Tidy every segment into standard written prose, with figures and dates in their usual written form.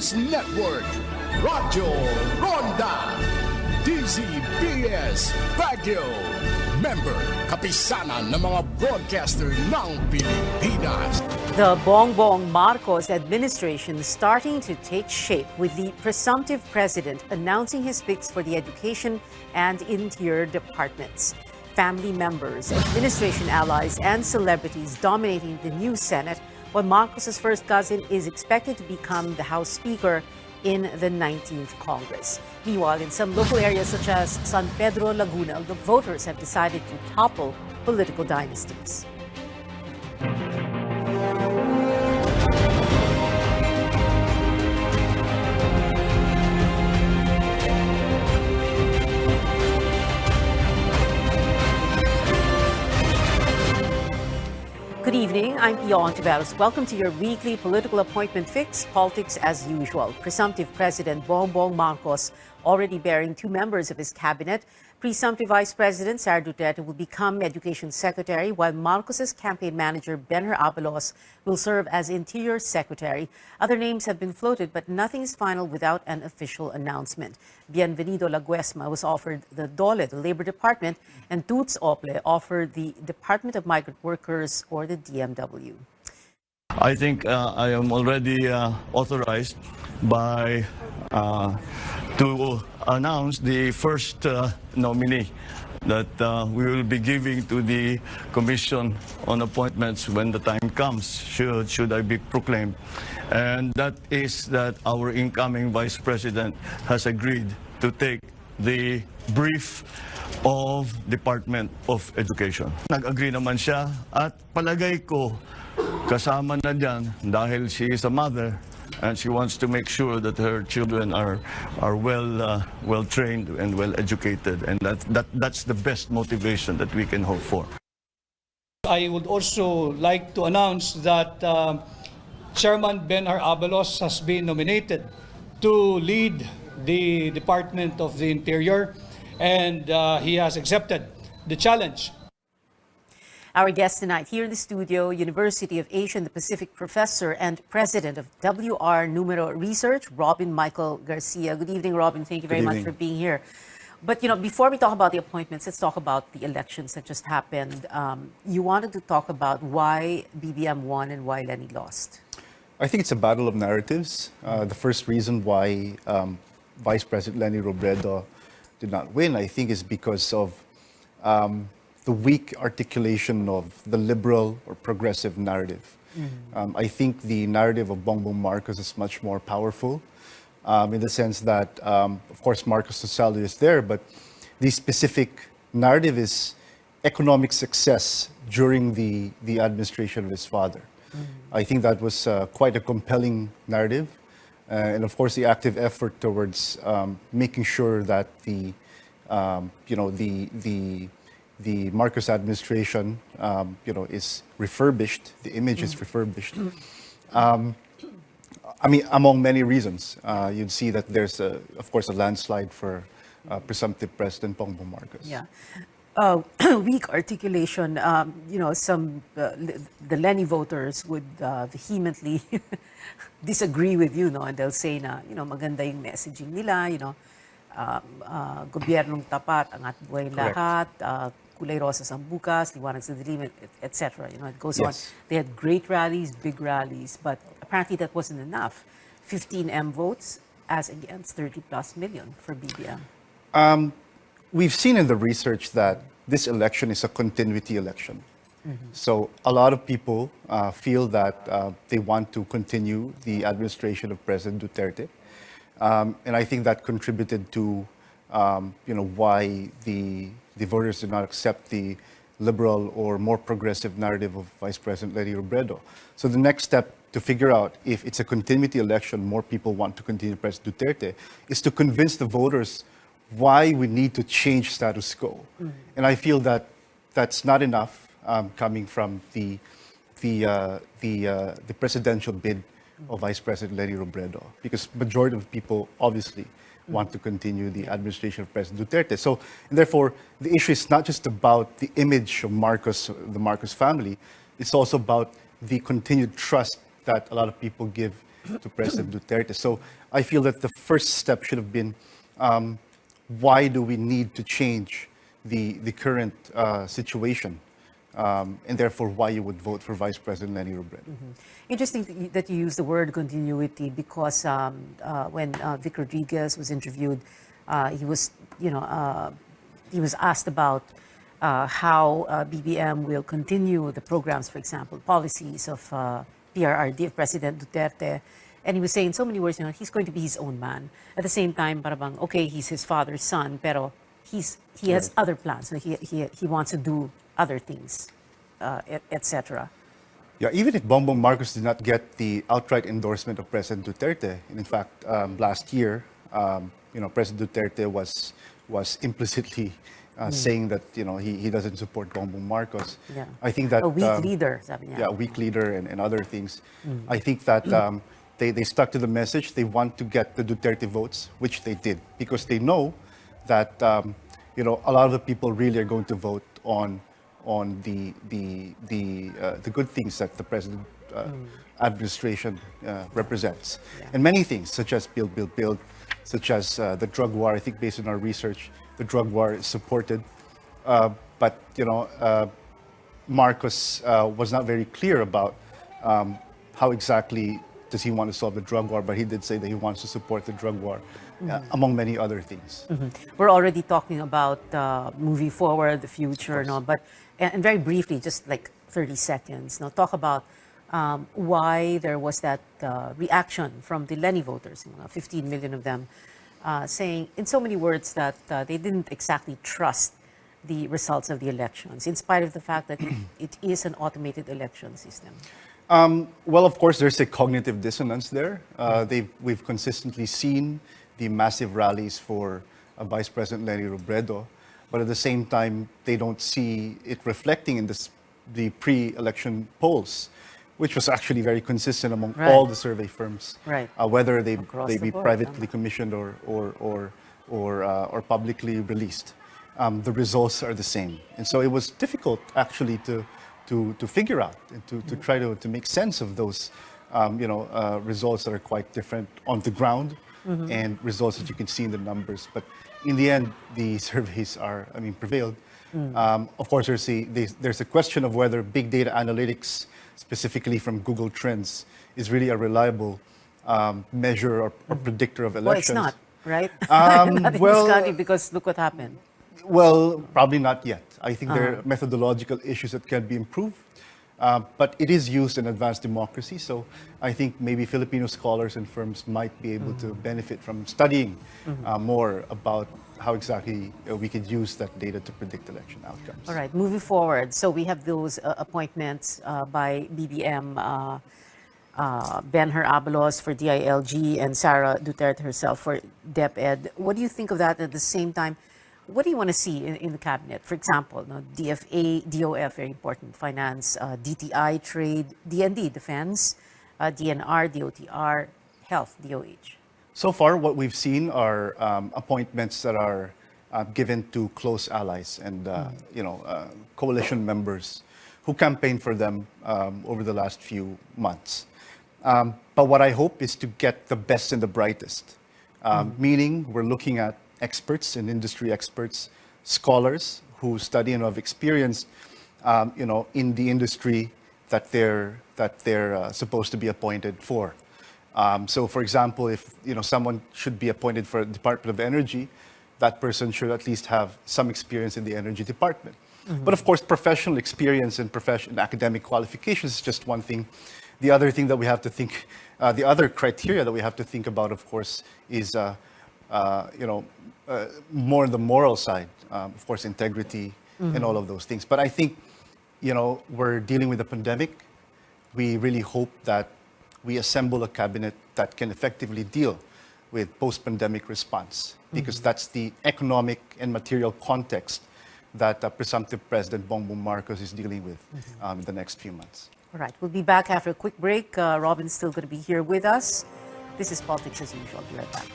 News Network, Radyo Ronda, DZBS Baguio, member kapisanan ng mga broadcaster ng Pilipinas. The Bongbong Marcos administration is starting to take shape with the presumptive president announcing his picks for the education and interior departments. Family members, administration allies, and celebrities dominating the new Senate, while Marcos's first cousin is expected to become the House Speaker in the 19th Congress. Meanwhile, in some local areas such as San Pedro, Laguna, the voters have decided to topple political dynasties. Good evening, I'm Pio Ontiveros. Welcome to your weekly political appointment fix, politics as usual. Presumptive President Bongbong Marcos already bearing two members of his cabinet. Presumptive Vice President Sara Duterte will become Education Secretary, while Marcos's campaign manager Benher Abalos will serve as Interior Secretary. Other names have been floated, but nothing is final without an official announcement. Bienvenido Laguesma was offered the DOLE, the Labor Department, and Toots Ople offered the Department of Migrant Workers or the DMW. I think I am already authorized by to announce the first nominee that we will be giving to the Commission on Appointments when the time comes, should I be proclaimed. And that is that our incoming Vice President has agreed to take the brief of Department of Education. Nag-agree naman siya at palagay ko kasama na dyan dahil she is a mother and she wants to make sure that her children are well trained and well educated, and that's the best motivation that we can hope for. I would also like to announce that Chairman Benher Abalos has been nominated to lead the Department of the Interior, and he has accepted the challenge. Our guest tonight here in the studio, University of Asia and the Pacific professor and president of WR Numero Research, Robin Michael Garcia. Good evening, Robin. Thank you very much for being here. But, before we talk about the appointments, let's talk about the elections that just happened. You wanted to talk about why BBM won and why Lenny lost. I think it's a battle of narratives. The first reason why Vice President Leni Robredo did not win, I think, is because of the weak articulation of the liberal or progressive narrative. I think the narrative of Bongbong Marcos is much more powerful in the sense that, of course, Marcos' salary is there, but the specific narrative is economic success during the administration of his father. I think that was quite a compelling narrative. And of course, the active effort towards making sure that the Marcos administration, is refurbished. The image is refurbished. Among many reasons, you'd see that there's, of course, a landslide for presumptive President Bongbong Marcos. Yeah. Weak articulation. The Lenny voters would vehemently disagree with you, and they'll say na, maganda yung messaging nila, gobyernong tapat, angat buhay lahat, kulay rosas ang bukas, liwanag sa dilim, etc. It goes on. They had great rallies, big rallies, but apparently that wasn't enough. 15M votes as against 30 plus million for BBM. We've seen in the research that this election is a continuity election. So a lot of people feel that they want to continue the administration of President Duterte. And I think that contributed to, why the voters did not accept the liberal or more progressive narrative of Vice President Leni Robredo. So the next step to figure out if it's a continuity election, more people want to continue President Duterte, is to convince the voters why we need to change status quo. And I feel that that's not enough coming from the presidential bid of Vice President Leni Robredo, because majority of people obviously want to continue the administration of President Duterte. So, and therefore, the issue is not just about the image of Marcos, the Marcos family, it's also about the continued trust that a lot of people give to President Duterte. So I feel that the first step should have been, why do we need to change the current situation? And therefore, why you would vote for Vice President Leni Robredo. Interesting that you use the word continuity because when Vic Rodriguez was interviewed, he was, he was asked about how BBM will continue the programs, for example, policies of PRRD of President Duterte. And he was saying in so many words, he's going to be his own man. At the same time, parang, okay, he's his father's son, pero he has other plans. So he wants to do other things, etc. Yeah, even if Bongbong Marcos did not get the outright endorsement of President Duterte, and in fact, last year, President Duterte was implicitly saying that he doesn't support Bongbong Marcos. Yeah. I think that A weak leader, sabi niya. yeah, weak leader and other things. I think that they stuck to the message. They want to get the Duterte votes, which they did, because they know that a lot of the people really are going to vote on the good things that the president administration represents, and many things such as build, such as the drug war. I think based on our research, the drug war is supported, but Marcos was not very clear about how exactly does he want to solve the drug war, but he did say that he wants to support the drug war, among many other things. We're already talking about moving forward, the future, and very briefly, just like 30 seconds, talk about why there was that reaction from the Leni voters, 15 million of them, saying in so many words that they didn't exactly trust the results of the elections, in spite of the fact that it is an automated election system. Well, of course, there's a cognitive dissonance there. We've consistently seen the massive rallies for Vice President Leni Robredo, but at the same time, they don't see it reflecting in the pre-election polls, which was actually very consistent among all the survey firms, whether they be privately commissioned or publicly released. The results are the same, and so it was difficult actually to figure out and to try to make sense of those results that are quite different on the ground and results that you can see in the numbers. But in the end, the surveys prevailed. Of course, there's a question of whether big data analytics, specifically from Google Trends, is really a reliable measure or predictor of elections. Well, it's not, right? Not in this country, because look what happened. Well, probably not yet. I think there are methodological issues that can be improved, but it is used in advanced democracy. So I think maybe Filipino scholars and firms might be able to benefit from studying more about how exactly we could use that data to predict election outcomes. All right, moving forward. So we have those appointments by BBM, Ben-Hur Abalos for DILG and Sara Duterte herself for DepEd. What do you think of that? At the same time, what do you want to see in the cabinet? For example, DFA, DOF, very important, finance, DTI, trade, DND, defense, DNR, DOTR, health, DOH. So far, what we've seen are appointments that are given to close allies and coalition members who campaigned for them over the last few months. But what I hope is to get the best and the brightest, meaning we're looking at experts and industry experts, scholars who study and have experience, in the industry that they're supposed to be appointed for. So, for example, if someone should be appointed for the Department of Energy, that person should at least have some experience in the energy department. But of course, professional experience and academic qualifications is just one thing. The other thing that we have to think, the other criteria that we have to think about, of course, is more on the moral side, of course, integrity and all of those things. But I think, we're dealing with a pandemic. We really hope that we assemble a cabinet that can effectively deal with post-pandemic response, because that's the economic and material context that presumptive President Bongbong Marcos is dealing with in the next few months. All right, we'll be back after a quick break. Robin's still going to be here with us. This is Politics as Usual. I'll be right back.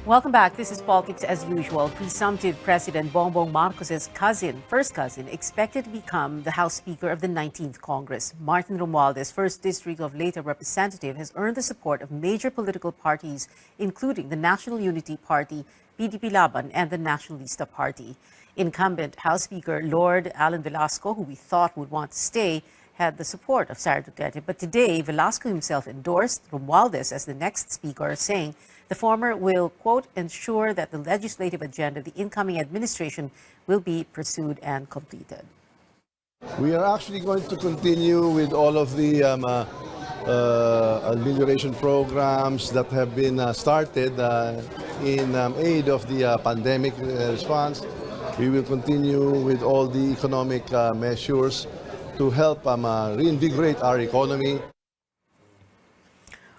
Welcome back. This is Politics as Usual. Presumptive President Bongbong Marcos's first cousin, expected to become the House Speaker of the 19th Congress. Martin Romualdez, 1st District of Leyte representative, has earned the support of major political parties, including the National Unity Party, PDP Laban, and the Nationalista Party. Incumbent House Speaker Lord Alan Velasco, who we thought would want to stay, had the support of Sara Duterte. But today, Velasco himself endorsed Romualdez as the next speaker, saying the former will, quote, ensure that the legislative agenda of the incoming administration will be pursued and completed. We are actually going to continue with all of the amelioration programs that have been started in aid of the pandemic response. We will continue with all the economic measures to help reinvigorate our economy.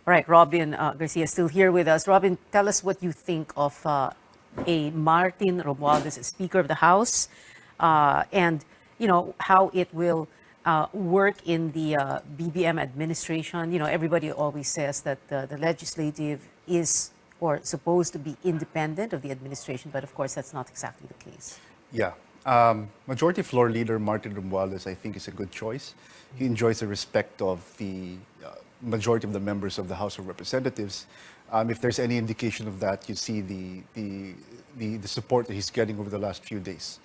All right, Robin Garcia is still here with us. Robin, tell us what you think of a Martin Romualdez as Speaker of the House, and how it will work in the BBM administration. Everybody always says that the legislative is or supposed to be independent of the administration, but of course that's not exactly the case. Yeah. Majority Floor Leader Martin Romualdez, I think, is a good choice. He enjoys the respect of the majority of the members of the House of Representatives. If there's any indication of that, you see the support that he's getting over the last few days.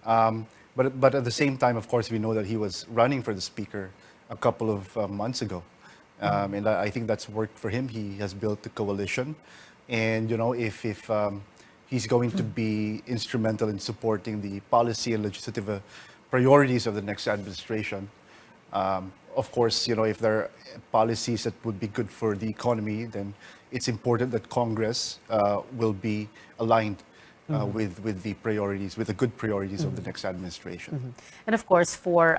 But at the same time, of course, we know that he was running for the Speaker a couple of months ago. And I think that's worked for him. He has built a coalition. And, if he's going to be instrumental in supporting the policy and legislative priorities of the next administration, of course, if there are policies that would be good for the economy, then it's important that Congress will be aligned with the priorities, with the good priorities of the next administration. And of course, for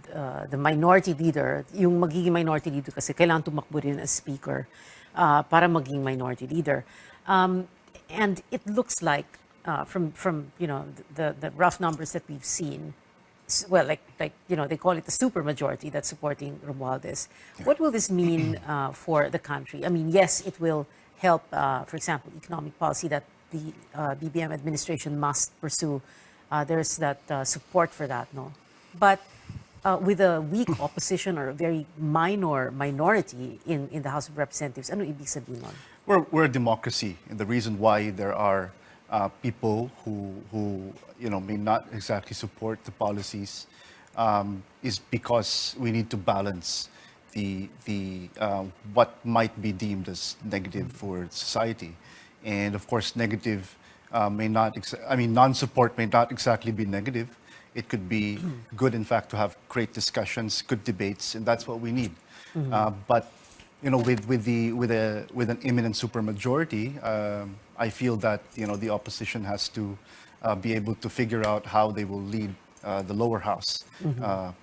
the minority leader, yung magiging minority leader kasi kailangan tumakbo rin as speaker para maging minority leader. And it looks like from the rough numbers that we've seen, well, like they call it the supermajority that's supporting Romualdez. Yeah. What will this mean for the country? I mean, yes, it will help, for example, economic policy that the BBM administration must pursue. There's that support for that, no? But with a weak opposition or a very minor minority in the House of Representatives, ano ibig sabihin nun? We're a democracy, and the reason why there are people who may not exactly support the policies is because we need to balance the what might be deemed as negative for society, and of course negative may not. Non-support may not exactly be negative. It could be good, in fact, to have great discussions, good debates, and that's what we need. But with an imminent supermajority, I feel that the opposition has to be able to figure out how they will lead the lower house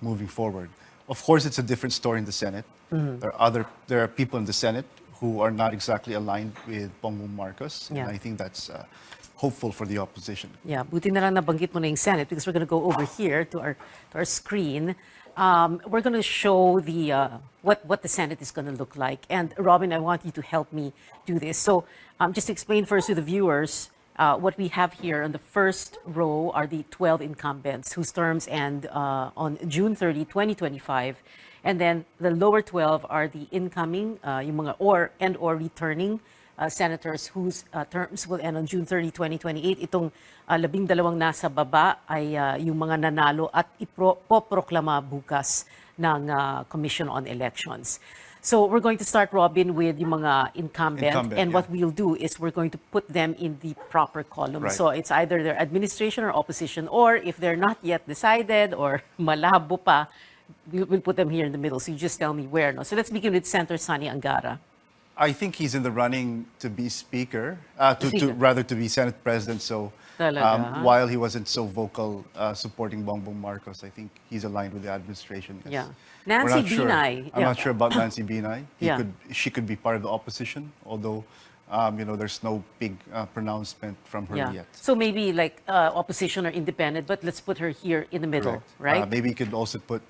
moving forward. Of course, it's a different story in the Senate. There are people in the Senate who are not exactly aligned with Bongbong Marcos, and I think that's hopeful for the opposition. Yeah, buti na lang nabanggit mo na yung Senate because we're going to go over here to our screen. We're going to show the what the Senate is going to look like. And Robin, I want you to help me do this. So just to explain first to the viewers, what we have here on the first row are the 12 incumbents whose terms end on June 30, 2025. And then the lower 12 are the incoming, yung mga or returning senators whose terms will end on June 30, 2028. Itong 12 nasa baba ay yung mga nanalo at ipoproklama bukas ng Commission on Elections. So we're going to start, Robin, with yung mga incumbent and what we'll do is we're going to put them in the proper column. Right. So it's either their administration or opposition, or if they're not yet decided or malabo pa, we'll put them here in the middle. So you just tell me where. No? So let's begin with Senator Sonny Angara. I think he's in the running to be speaker, to be Senate President. So while he wasn't so vocal supporting Bongbong Marcos, I think he's aligned with the administration. Yeah. Nancy Binay. I'm not sure about Nancy Binay. She could be part of the opposition, although there's no big pronouncement from her yet. So maybe like opposition or independent, but let's put her here in the middle, right? Maybe you could also put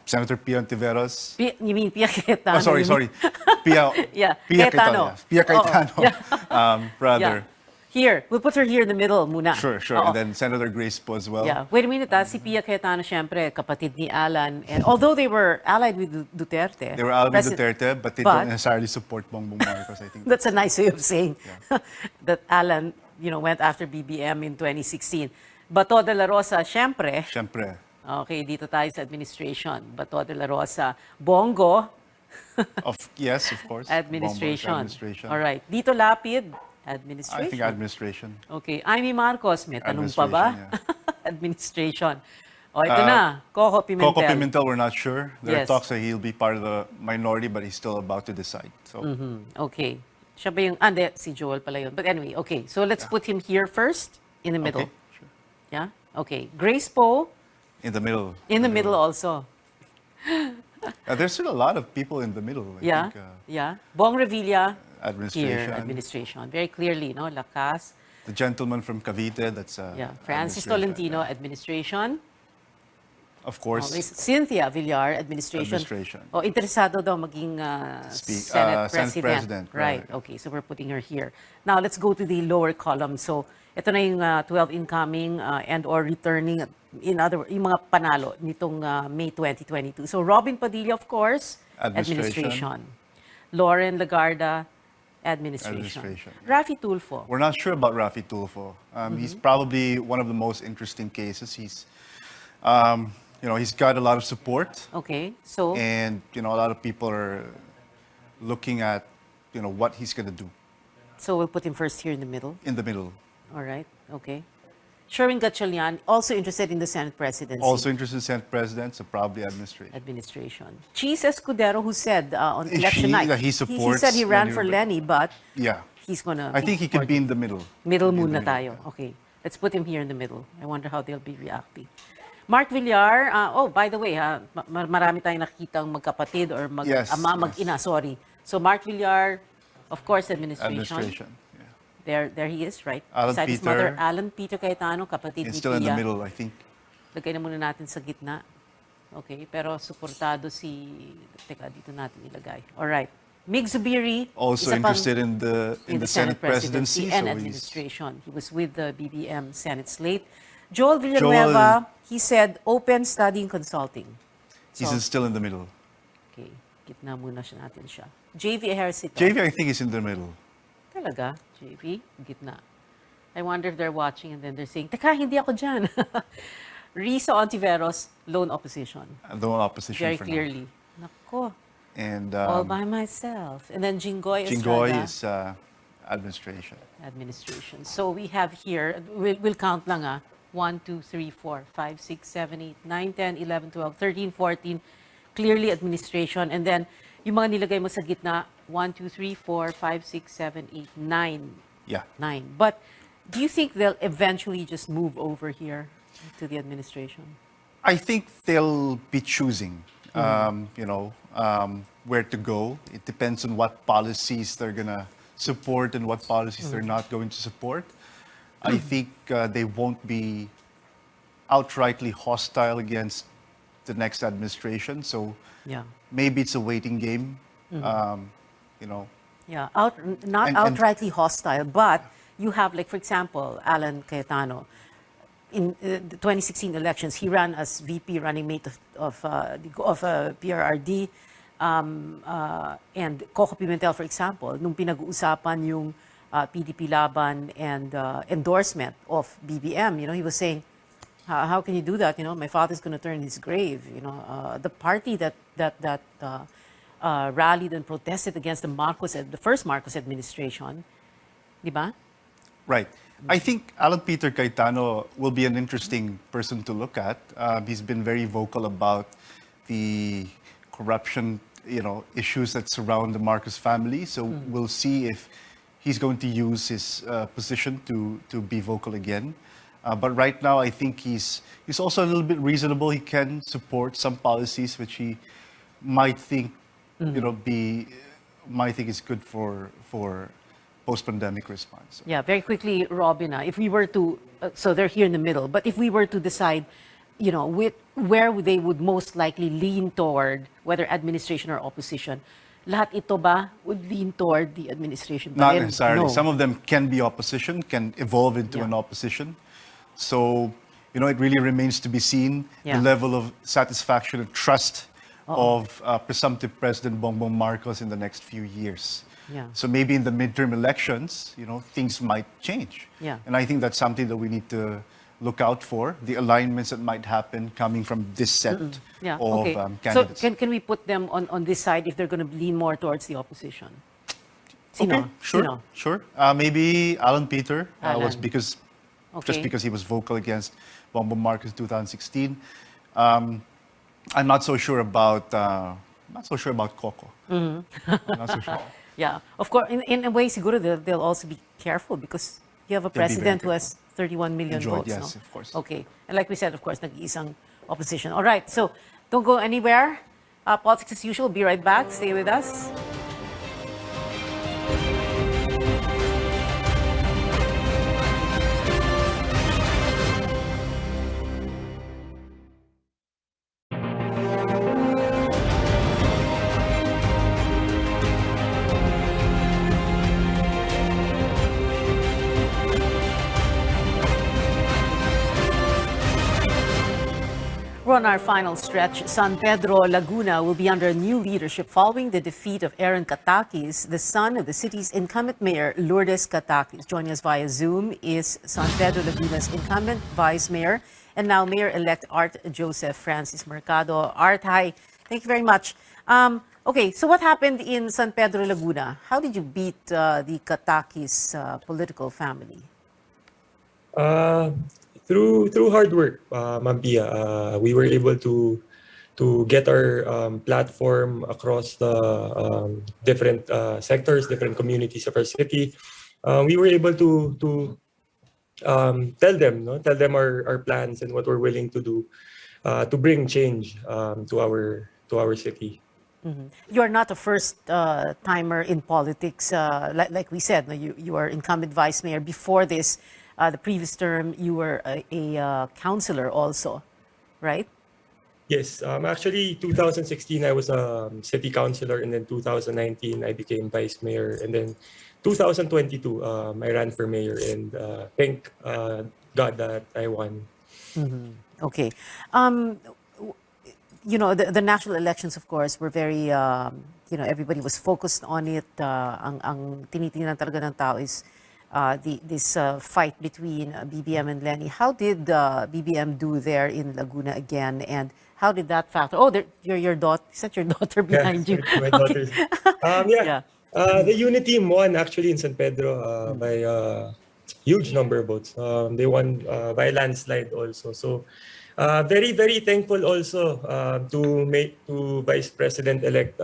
Senator Pia Ontiveros. You mean Pia Cayetano? Oh, sorry, you mean? sorry. Pia, Yeah, Pia Cayetano. Cayetano. Pia Oo, Cayetano. yeah. Rather. Yeah. Here, we'll put her here in the middle muna. Sure, sure. Oo. And then Senator Grace po as well. Yeah. Wait a minute, si Pia Cayetano, syempre, kapatid ni Alan. And although they were allied with Duterte. They were out with President- Duterte, but they but- don't necessarily support Bongbong Marcos, I think. That's a nice way of saying that Alan, went after BBM in 2016. Bato de la Rosa, syempre. Siyempre. Okay, dito tayo sa administration. Bato de la Rosa, Bongo, Yes, of course. administration. Bongbong's administration. All right. Dito Lapid, I administration. think administration. Okay. Amy Marcos, may tanong pa ba? Administration. O, ito na. Coco Pimentel. Coco Pimentel, we're not sure. There are Yes. talks that he'll be part of the minority, but he's still about to decide. So, Okay. Siya ba yung... Hindi, si Joel pala yun. But anyway, okay. So let's put him here first, in the middle. okay, sure. Yeah? Okay. Grace Poe, In the middle. in the middle also. There's still a lot of people in the middle. I Yeah? think, Yeah. Bong Revilla, administration. here, administration. Very clearly, no? Lakas. The gentleman from Cavite, that's Yeah. Francis administration. Tolentino, administration. Of course. Okay. Cynthia Villar, administration. Administration. Oh, interesado daw maging Senate Senate President. President, Right. right. Okay, so we're putting her here. Now, let's go to the lower column. So, ito na yung 12 incoming and or returning, in other yung mga panalo nitong May 2022. So, Robin Padilla, of course, Administration. Lauren Lagarda, administration. Administration. Rafi Tulfo. We're not sure about Rafi Tulfo. He's probably one of the most interesting cases. He's got a lot of support, Okay, so, and a lot of people are looking at, what he's going to do so we'll put him first here in the middle. in the middle. All right, okay. Sherwin Gatchalian, also interested in the Senate presidency. Also interested in Senate President, so probably administration. Administration. Cheese Escudero, who said on He- election night, that he supports said he ran Lenny for Robredo. Lenny, but Yeah, he's gonna. I think he could be in the middle. middle In the muna middle, tayo. yeah. Okay, let's put him here in the middle. I wonder how they'll be reacting. Mark Villar, by the way, marami tayong nakikitang magkapatid or Yes, ama, yes. mag-ina, sorry. So Mark Villar, of course, administration. Administration. Yeah. There he is, right? Alan Beside his Peter. mother, Alan Peter Cayetano, kapatid He's ni still in the Pia. middle, I think. Lagay na muna natin sa gitna. Okay, pero suportado si... Teka, dito natin ilagay. Alright. Mig Zubiri. Also isa pang- interested in the Senate presidency, and so he's administration. He was with the BBM Senate slate. Joel Villanueva, he said open studying consulting. So, still in the middle. okay, gitna muna siya natin siya. JV Ejercito. JV, I think, is in the middle. Talaga? JV? Gitna. I wonder if they're watching and then they're saying, teka, hindi ako dyan. Risa Ontiveros, lone opposition. The one opposition Very for clearly. Nako, now. And all by myself. And then Jinggoy Jinggoy Estrada, is administration. administration. So we have here, we'll count lang 1, 2, 3, 4, 5, 6, 7, 8, 9, 10, 11, 12, 13, 14. Clearly administration. And then yung mga nilagay mo sa gitna, 1, 2, 3, 4, 5, 6, 7, 8, 9. Yeah. 9. But do you think they'll eventually just move over here to the administration? I think they'll be choosing, where to go. It depends on what policies they're going to support and what policies they're not going to support. I think they won't be outrightly hostile against the next administration. So Yeah. maybe it's a waiting game. Yeah, not And- outrightly hostile, but you have, like, for example, Alan Cayetano. In the 2016 elections, he ran as VP running mate of PRRD. And Coco Pimentel, for example, nung pinag-uusapan yung PDP laban and endorsement of BBM, he was saying, how can you do that? My father's going to turn his grave. The party that rallied and protested against the first Marcos administration, di ba? Right. I think Alan Peter Cayetano will be an interesting person to look at. He's been very vocal about the corruption, issues that surround the Marcos family. So we'll see if he's going to use his position to be vocal again. But right now, I think he's also a little bit reasonable. He can support some policies which he might think, might think is good for post-pandemic response. Yeah, very quickly, Robin, if we were to, so they're here in the middle, but if we were to decide where they would most likely lean toward, whether administration or opposition. Lahat ito ba would lean toward the administration? But Not then, necessarily. no. Some of them can be opposition, can evolve into Yeah. an opposition. So, it really remains to be seen Yeah. the level of satisfaction and trust of presumptive President Bongbong Marcos in the next few years. Yeah. So maybe in the midterm elections, things might change. Yeah. And I think that's something that we need to look out for, the alignments that might happen coming from this set Yeah, of okay. So candidates. can we put them on this side if they're going to lean more towards the opposition? Sino? Okay, sure, Sino? sure. Maybe Alan Peter was Alan. just Okay. because he was vocal against Bongbong Marcos in 2016. I'm not so sure about Coco. Not so sure. Yeah, of course. In a way, siguro they'll also be careful because you have a They'll be very president who has 31 million Enjoyed, votes. yes, no? of course. Okay, and like we said, of course, nag-iisang opposition. All right, so don't go anywhere. Politics as usual. Be right back. Stay with us. We're on our final stretch. San Pedro Laguna will be under new leadership following the defeat of Aaron Katakis, the son of the city's incumbent mayor, Lourdes Katakis. Joining us via Zoom is San Pedro Laguna's incumbent vice mayor and now mayor-elect Art Joseph Francis Mercado. Art, hi. Thank you very much. Okay, so what happened in San Pedro Laguna? How did you beat the Katakis political family? Through hard work, Ma'am Pia, we were able to get our platform across the different sectors, different communities of our city. We were able to tell them our plans and what we're willing to do to bring change to our city. You are not a first timer in politics. Like we said, you are incumbent vice mayor. Before this, the previous term, you were a councillor also, right? Yes, actually 2016 I was a city councillor, and then 2019 I became vice mayor, and then 2022 I ran for mayor, and thank God that I won. Okay. The national elections, of course, were very, everybody was focused on it. Ang tinitingnan talaga ng tao is this fight between BBM and Lenny. How did BBM do there in Laguna again? And how did that factor? Oh, your daughter, is that your daughter behind you? My Okay. daughters. Yeah. Yeah. The Unity team won actually in San Pedro by a huge number of votes. They won by a landslide also. So very, very thankful also to Vice President-elect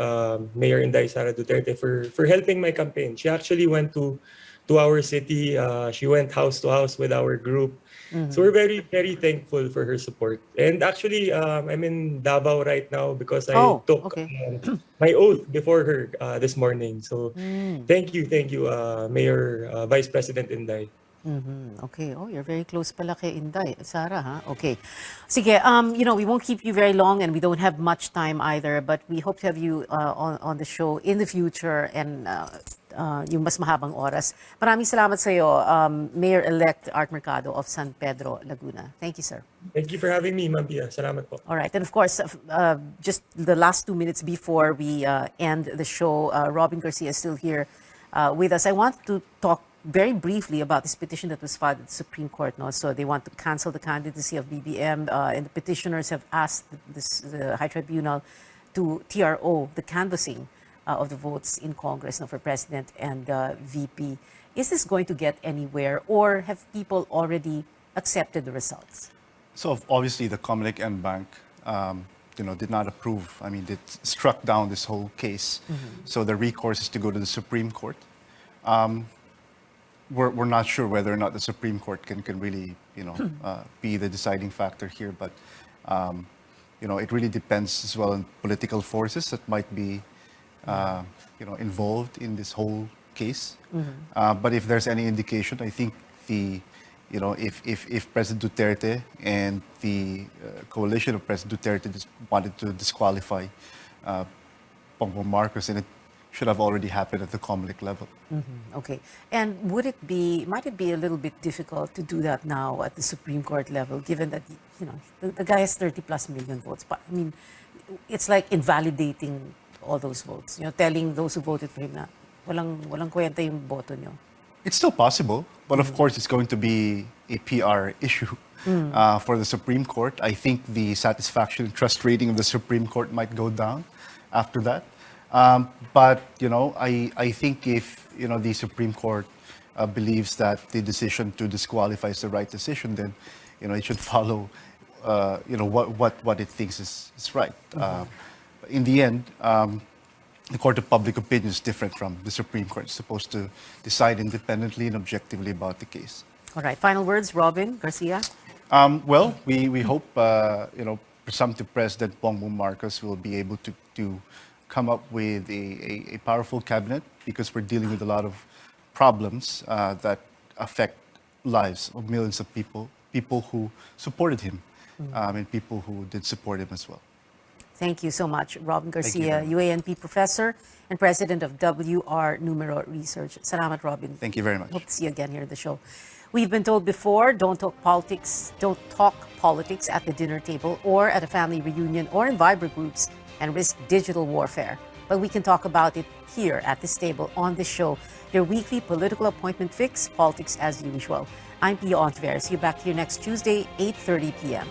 Mayor Inday Sara Duterte for helping my campaign. She actually went to our city. She went house to house with our group. So we're very, very thankful for her support. And actually, I'm in Davao right now because I took okay. my oath before her this morning. So thank you, Mayor Vice President Inday. Okay. Oh, you're very close pala kay Inday. Sarah, ha? Okay. Sige, we won't keep you very long and we don't have much time either, but we hope to have you on the show in the future and yung mas mahabang oras. Maraming salamat sa iyo, Mayor-elect Art Mercado of San Pedro, Laguna. Thank you, sir. Thank you for having me, Ma'am Pia. Salamat po. All right. And of course, just the last 2 minutes before we end the show, Robin Garcia is still here with us. I want to talk very briefly about this petition that was filed at the Supreme Court. No? So they want to cancel the candidacy of BBM, and the petitioners have asked the High Tribunal to TRO the canvassing of the votes in Congress for President and VP. Is this going to get anywhere, or have people already accepted the results? So obviously the Comelec and Bank, did not approve. I mean, it struck down this whole case. So the recourse is to go to the Supreme Court. We're not sure whether or not the Supreme Court can really, be the deciding factor here. But, it really depends as well on political forces that might be, involved in this whole case. But if there's any indication, I think the if President Duterte and the coalition of President Duterte just wanted to disqualify Bongbong Marcos, and it should have already happened at the Comelec level. Okay. And might it be a little bit difficult to do that now at the Supreme Court level, given that, the guy has 30 plus million votes? But I mean, it's like invalidating all those votes, telling those who voted for him na walang kwenta yung boto nyo. It's still possible, but of course it's going to be a PR issue for the Supreme Court. I think the satisfaction and trust rating of the Supreme Court might go down after that. But I think if the Supreme Court believes that the decision to disqualify is the right decision, then it should follow what it thinks is right. In the end, the Court of Public Opinion is different from the Supreme Court. It's supposed to decide independently and objectively about the case. All right. Final words, Robin Garcia. Well, we hope presumptive President Bongbong Marcos will be able to come up with a powerful cabinet, because we're dealing with a lot of problems that affect lives of millions of people who supported him, and people who did support him as well. Thank you so much, Robin you Garcia, very UANP professor and president of WR Numero Research. Salamat, Robin. Thank you very much. Hope to see you again here in the show. We've been told before, don't talk politics at the dinner table or at a family reunion or in Viber groups and risk digital warfare. But we can talk about it here at this table on this show, your weekly political appointment fix, politics as usual. I'm Pia Ontiveros. See you back here next Tuesday, 8:30 p.m.